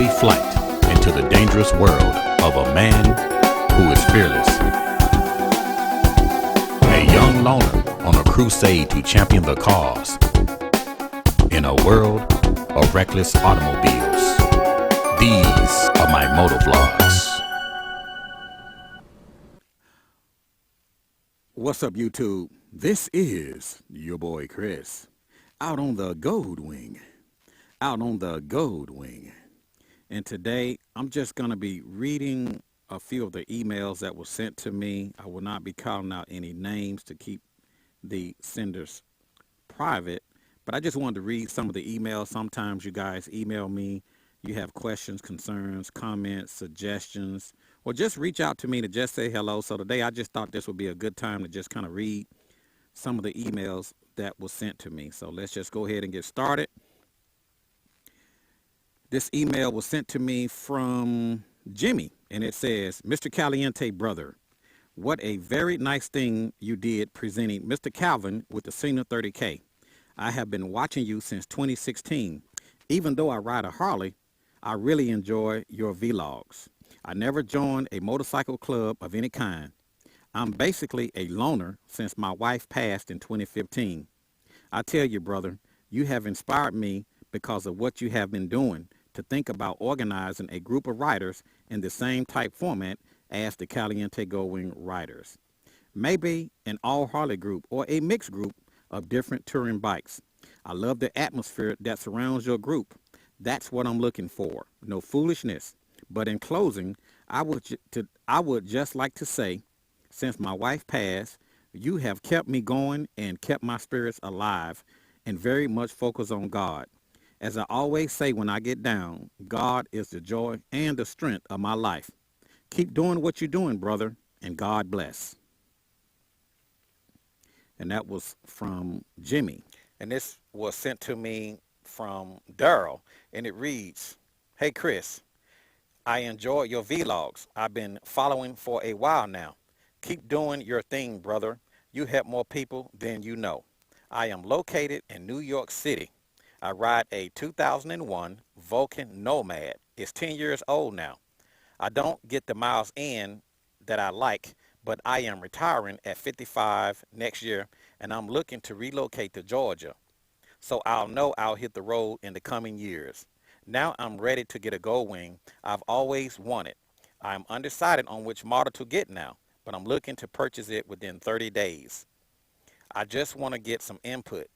shadowy flight into the dangerous world of a man who is fearless. A young loner on a crusade to champion the cause in a world of reckless automobiles. These are my motovlogs. What's up, YouTube? This is your boy Chris, out on the Goldwing. And today, I'm just going to be reading a few of the emails that were sent to me. I will not be calling out any names to keep the senders private, but I just wanted to read some of the emails. Sometimes you guys email me. You have questions, concerns, comments, suggestions, or just reach out to me to just say hello. So today, I just thought this would be a good time to just kind of read some of the emails that were sent to me. So let's just go ahead and get started. This email was sent to me from Jimmy, and it says, Mr. Caliente brother, what a very nice thing you did presenting Mr. Calvin with the Senior 30K. I have been watching you since 2016. Even though I ride a Harley, I really enjoy your vlogs. I never joined a motorcycle club of any kind. I'm basically a loner since my wife passed in 2015. I tell you, brother, you have inspired me because of what you have been doing to think about organizing a group of riders in the same type format as the Caliente Goldwing riders. Maybe an all Harley group or a mixed group of different touring bikes. I love the atmosphere that surrounds your group. That's what I'm looking for. No foolishness. But in closing, I would just like to say, since my wife passed, you have kept me going and kept my spirits alive and very much focused on God. As I always say when I get down, God is the joy and the strength of my life. Keep doing what you're doing, brother, and God bless. And that was from Jimmy. And this was sent to me from Daryl, and it reads, Hey, Chris, I enjoy your vlogs. I've been following for a while now. Keep doing your thing, brother. You help more people than you know. I am located in New York City. I ride a 2001 Vulcan Nomad. It's 10 years old now. I don't get the miles in that I like, but I am retiring at 55 next year, and I'm looking to relocate to Georgia. So I'll know I'll hit the road in the coming years. Now I'm ready to get a Goldwing I've always wanted. I'm undecided on which model to get now, but I'm looking to purchase it within 30 days. I just want to get some input.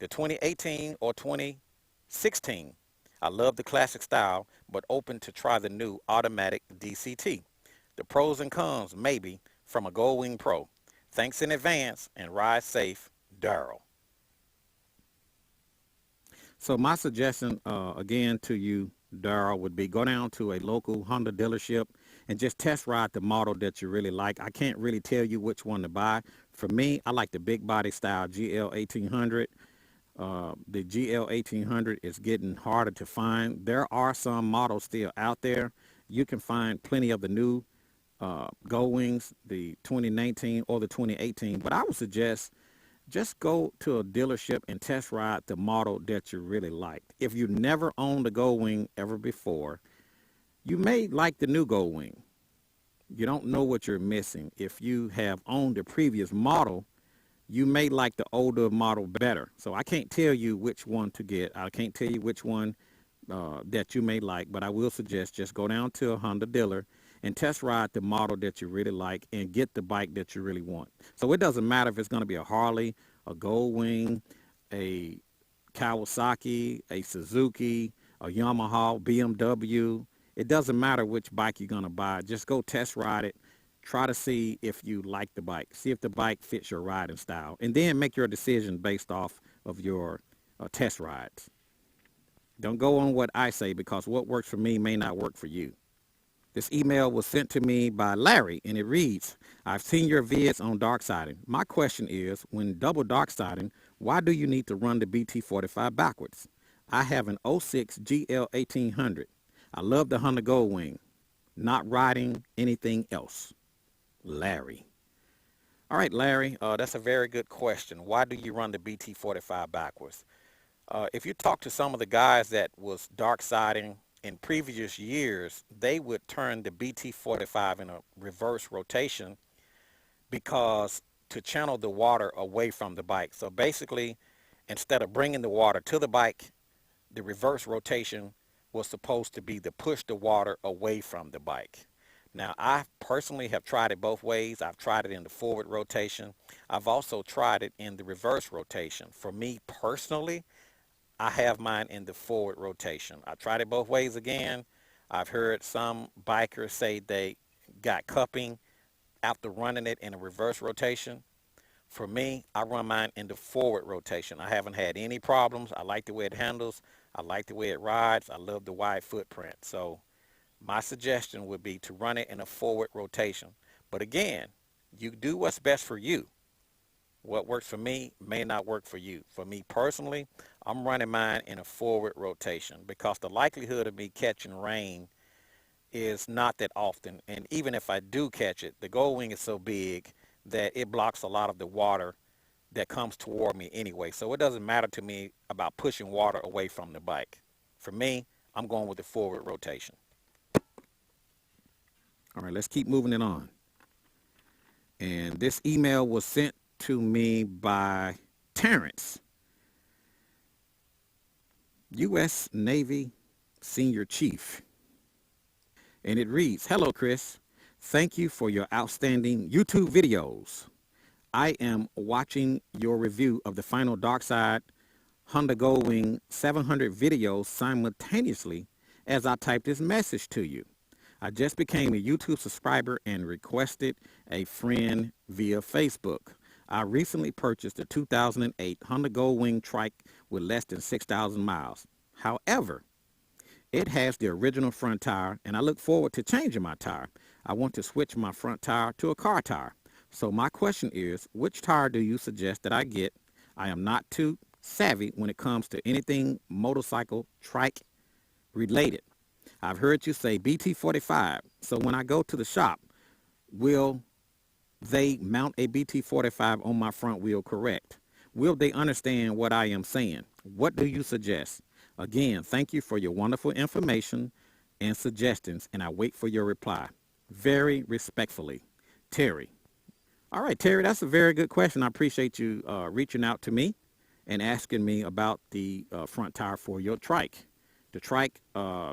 The 2018 or 2016. I love the classic style, but open to try the new automatic DCT. The pros and cons, maybe, from a Goldwing Pro. Thanks in advance, and ride safe, Daryl. So my suggestion, again, to you, Daryl, would be go down to a local Honda dealership and just test ride the model that you really like. I can't really tell you which one to buy. For me, I like the big body style GL 1800. The GL 1800 is getting harder to find. There are some models still out there. You can find plenty of the new Goldwings, the 2019 or the 2018, but I would suggest just go to a dealership and test ride the model that you really like. If you never owned a Goldwing ever before, you may like the new Goldwing. You don't know what you're missing. If you have owned the previous model, you may like the older model better. So I can't tell you which one to get. I can't tell you which one that you may like, but I will suggest just go down to a Honda dealer and test ride the model that you really like and get the bike that you really want. So it doesn't matter if it's going to be a Harley, a Goldwing, a Kawasaki, a Suzuki, a Yamaha, BMW. It doesn't matter which bike you're going to buy. Just go test ride it. Try to see if you like the bike. See if the bike fits your riding style. And then make your decision based off of your test rides. Don't go on what I say, because what works for me may not work for you. This email was sent to me by Larry, and it reads, I've seen your vids on Darkside. My question is, when double Darksiding, why do you need to run the BT45 backwards? I have an '06 GL 1800. I love the Honda Goldwing. Not riding anything else. Larry. All right, Larry, that's a very good question. Why do you run the BT45 backwards? If you talk to some of the guys that was dark siding in previous years, they would turn the BT45 in a reverse rotation because to channel the water away from the bike. So basically, instead of bringing the water to the bike, the reverse rotation was supposed to be to push the water away from the bike. Now, I personally have tried it both ways. I've tried it in the forward rotation. I've also tried it in the reverse rotation. For me personally, I have mine in the forward rotation. I tried it both ways again. I've heard some bikers say they got cupping after running it in a reverse rotation. For me, I run mine in the forward rotation. I haven't had any problems. I like the way it handles. I like the way it rides. I love the wide footprint. So my suggestion would be to run it in a forward rotation. But again, you do what's best for you. What works for me may not work for you. For me personally, I'm running mine in a forward rotation because the likelihood of me catching rain is not that often. And even if I do catch it, the Goldwing is so big that it blocks a lot of the water that comes toward me anyway. So it doesn't matter to me about pushing water away from the bike. For me, I'm going with the forward rotation. All right, let's keep moving it on. And this email was sent to me by Terrence, U.S. Navy Senior Chief. And it reads, "Hello, Chris. Thank you for your outstanding YouTube videos. I am watching your review of the final Darkside Honda Goldwing 700 videos simultaneously as I type this message to you. I just became a YouTube subscriber and requested a friend via Facebook. I recently purchased a 2008 Honda Goldwing Trike with less than 6,000 miles. However, it has the original front tire, and I look forward to changing my tire. I want to switch my front tire to a car tire. So my question is, which tire do you suggest that I get? I am not too savvy when it comes to anything motorcycle trike related. I've heard you say BT45, so when I go to the shop, will they mount a BT45 on my front wheel correct? Will they understand what I am saying? What do you suggest? Again, thank you for your wonderful information and suggestions, and I wait for your reply. Very respectfully, Terry." All right, Terry, that's a very good question. I appreciate you reaching out to me and asking me about the front tire for your trike. The trike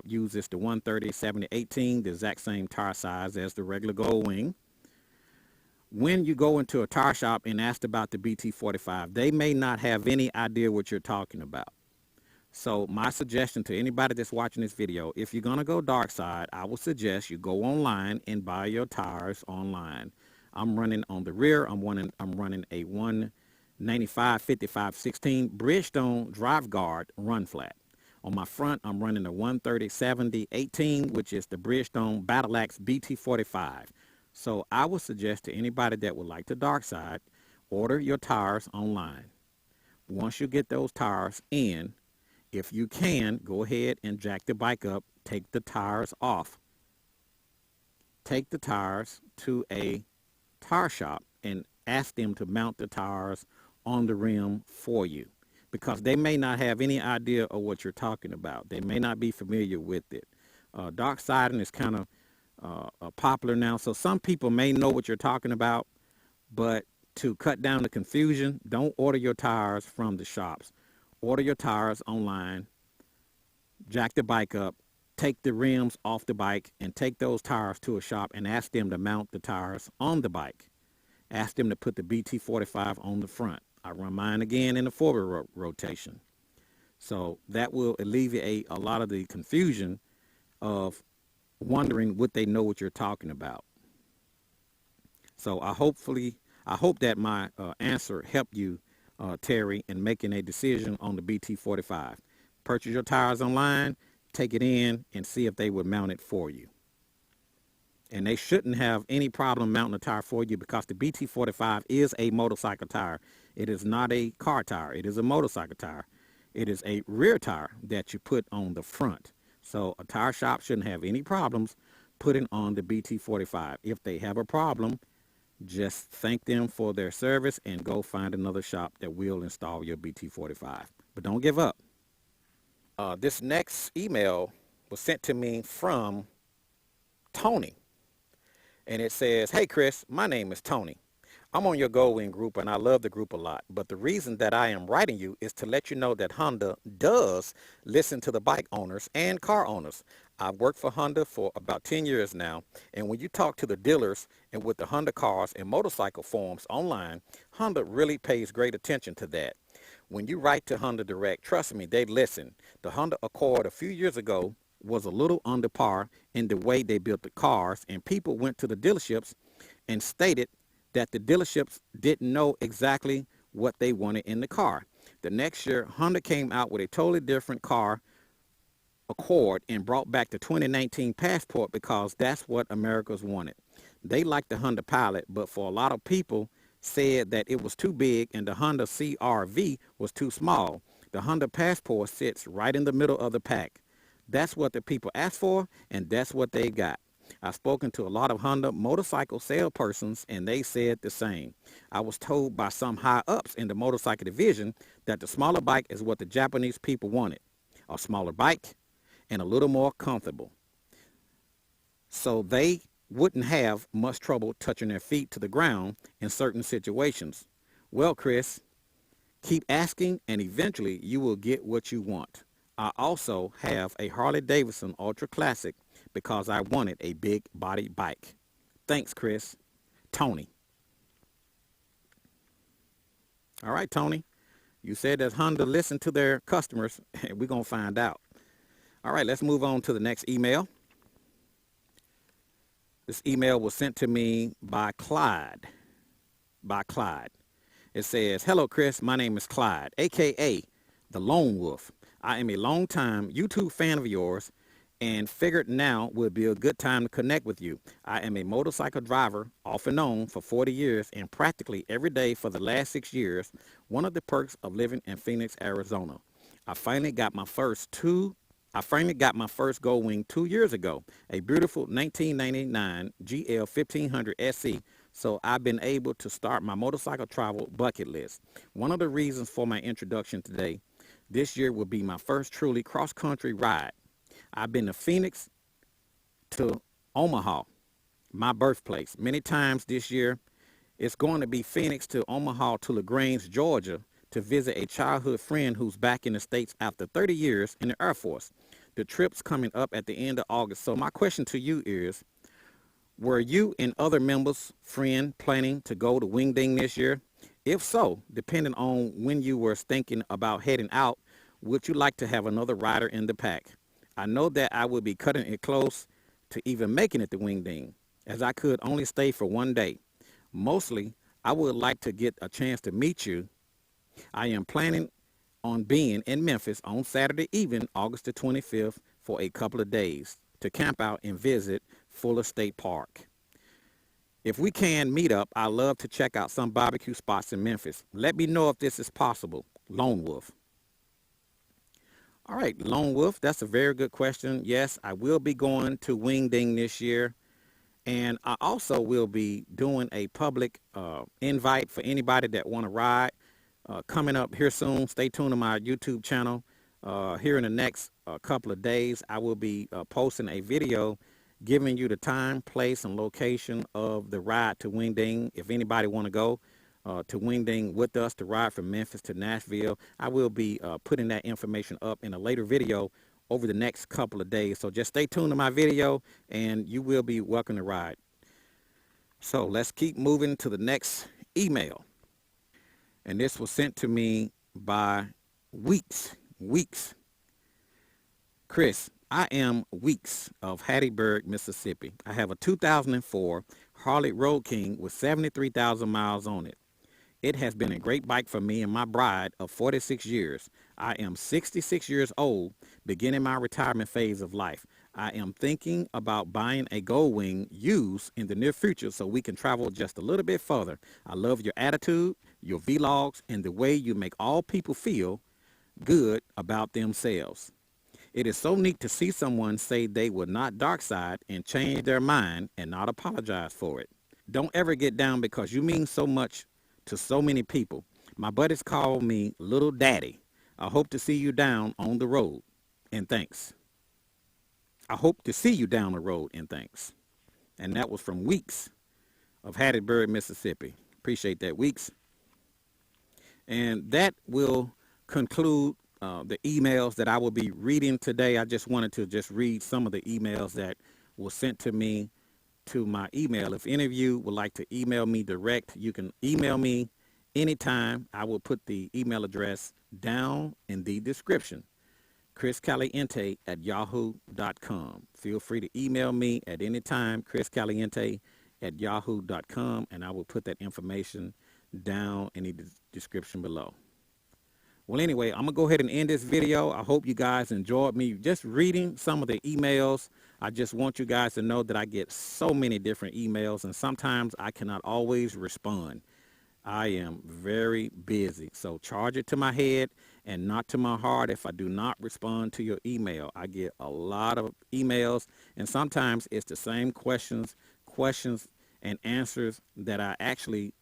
uses the 130/70/18, the exact same tire size as the regular Goldwing. When you go into a tire shop and ask about the BT45, they may not have any idea what you're talking about. So my suggestion to anybody that's watching this video, if you're going to go Darkside, I would suggest you go online and buy your tires online. I'm running on the rear, I'm running a 195/55/16 Bridgestone Drive Guard run flat. On my front, I'm running a 130/70/18, which is the Bridgestone Battle Axe BT45. So I would suggest to anybody that would like the Darkside, order your tires online. Once you get those tires in, if you can, go ahead and jack the bike up, take the tires off. Take the tires to a tire shop and ask them to mount the tires on the rim for you, because they may not have any idea of what you're talking about. They may not be familiar with it. Dark siding is kind of popular now, so some people may know what you're talking about, but to cut down the confusion, don't order your tires from the shops. Order your tires online, jack the bike up, take the rims off the bike, and take those tires to a shop and ask them to mount the tires on the bike. Ask them to put the BT45 on the front. I run mine again in the forward rotation. So that will alleviate a lot of the confusion of wondering what they know what you're talking about. So I hope that my answer helped you, Terry, in making a decision on the BT45. Purchase your tires online, take it in, and see if they would mount it for you. And they shouldn't have any problem mounting a tire for you, because the BT45 is a motorcycle tire. It is not a car tire. It is a motorcycle tire. It is a rear tire that you put on the front. So a tire shop shouldn't have any problems putting on the BT45. If they have a problem, just thank them for their service and go find another shop that will install your BT45. But don't give up. This next email was sent to me from Tony. And it says, "Hey Chris, my name is Tony. I'm on your Goldwing group and I love the group a lot. But the reason that I am writing you is to let you know that Honda does listen to the bike owners and car owners. I've worked for Honda for about 10 years now. And when you talk to the dealers and with the Honda cars and motorcycle forums online, Honda really pays great attention to that. When you write to Honda Direct, trust me, they listen. The Honda Accord a few years ago was a little under par in the way they built the cars, and people went to the dealerships and stated that the dealerships didn't know exactly what they wanted in the car. The next year, Honda came out with a totally different car, Accord, and brought back the 2019 Passport because that's what Americans wanted. They liked the Honda Pilot, but for a lot of people said that it was too big and the Honda CR-V was too small. The Honda Passport sits right in the middle of the pack. That's what the people asked for, and that's what they got. I've spoken to a lot of Honda motorcycle salespersons, and they said the same. I was told by some high-ups in the motorcycle division that the smaller bike is what the Japanese people wanted. A smaller bike and a little more comfortable, so they wouldn't have much trouble touching their feet to the ground in certain situations. Well, Chris, keep asking and eventually you will get what you want. I also have a Harley Davidson Ultra Classic because I wanted a big body bike. Thanks, Chris. Tony. All right, Tony. You said that Honda listened to their customers, and we're going to find out. All right, let's move on to the next email. This email was sent to me by Clyde. It says, "Hello, Chris. My name is Clyde, a.k.a. the Lone Wolf. I am a longtime YouTube fan of yours and figured now would be a good time to connect with you. I am a motorcycle driver, off and on, for 40 years and practically every day for the last 6 years, one of the perks of living in Phoenix, Arizona. I finally got my first Goldwing 2 years ago, a beautiful 1999 GL 1500 SC, so I've been able to start my motorcycle travel bucket list. One of the reasons for my introduction today, this year will be my first truly cross-country ride. I've been to Phoenix to Omaha, my birthplace, many times this year. It's going to be Phoenix to Omaha to LaGrange, Georgia, to visit a childhood friend who's back in the States after 30 years in the Air Force. The trip's coming up at the end of August. So my question to you is, were you and other members, friend, planning to go to Wingding this year? If so, depending on when you were thinking about heading out, would you like to have another rider in the pack? I know that I would be cutting it close to even making it to Wingding, as I could only stay for one day. Mostly, I would like to get a chance to meet you. I am planning on being in Memphis on Saturday evening, August the 25th, for a couple of days to camp out and visit Fuller State Park. If we can meet up, I'd love to check out some barbecue spots in Memphis. Let me know if this is possible. Lone Wolf." All right, Lone Wolf, that's a very good question. Yes, I will be going to Wingding this year. And I also will be doing a public invite for anybody that want to ride coming up here soon. Stay tuned to my YouTube channel. Here in the next couple of days, I will be posting a video giving you the time, place, and location of the ride to Wingding. If anybody want to go to Wingding with us to ride from Memphis to Nashville, I will be putting that information up in a later video over the next couple of days. So just stay tuned to my video and you will be welcome to ride. So let's keep moving to the next email. And this was sent to me by Weeks. Chris, I am Weeks of Hattiesburg, Mississippi. I have a 2004 Harley Road King with 73,000 miles on it. It has been a great bike for me and my bride of 46 years. I am 66 years old, beginning my retirement phase of life. I am thinking about buying a Goldwing used in the near future so we can travel just a little bit further. I love your attitude, your vlogs, and the way you make all people feel good about themselves. It is so neat to see someone say they would not Darkside and change their mind and not apologize for it. Don't ever get down because you mean so much to so many people. My buddies call me Little Daddy. I hope to see you down on the road. And thanks. I hope to see you down the road, and thanks. And that was from Weeks of Hattiesburg, Mississippi. Appreciate that, Weeks. And that will conclude the emails that I will be reading today. I just wanted to just read some of the emails that were sent to me to my email. If any of you would like to email me direct, you can email me anytime. I will put the email address down in the description. chriscaliente@yahoo.com. Feel free to email me at any time, chriscaliente@yahoo.com, and I will put that information down in the description below. Well, anyway, I'm going to go ahead and end this video. I hope you guys enjoyed me just reading some of the emails. I just want you guys to know that I get so many different emails, and sometimes I cannot always respond. I am very busy, so charge it to my head and not to my heart if I do not respond to your email. I get a lot of emails, and sometimes it's the same questions and answers that I actually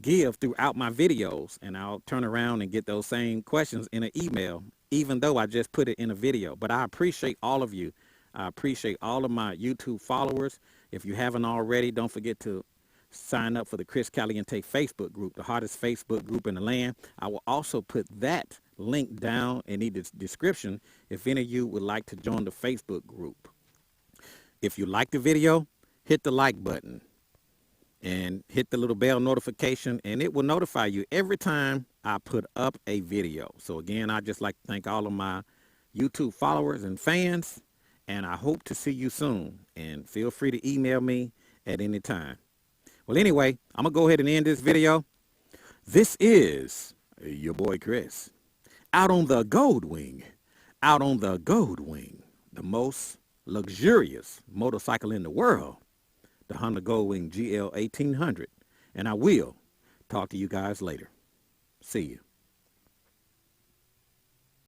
give throughout my videos, and I'll turn around and get those same questions in an email, even though I just put it in a video. But I appreciate all of you. I appreciate all of my YouTube followers. If you haven't already, don't forget to sign up for the Chris Caliente Facebook group, the hottest Facebook group in the land. I will also put that link down in the description if any of you would like to join the Facebook group. If you like the video, hit the like button and hit the little bell notification, and it will notify you every time I put up a video. So again, I just like to thank all of my YouTube followers and fans, and I hope to see you soon. And feel free to email me at any time. Well, anyway, I'm going to go ahead and end this video. This is your boy Chris, out on the Goldwing, the most luxurious motorcycle in the world, the Honda Goldwing GL 1800. And I will talk to you guys later. See you.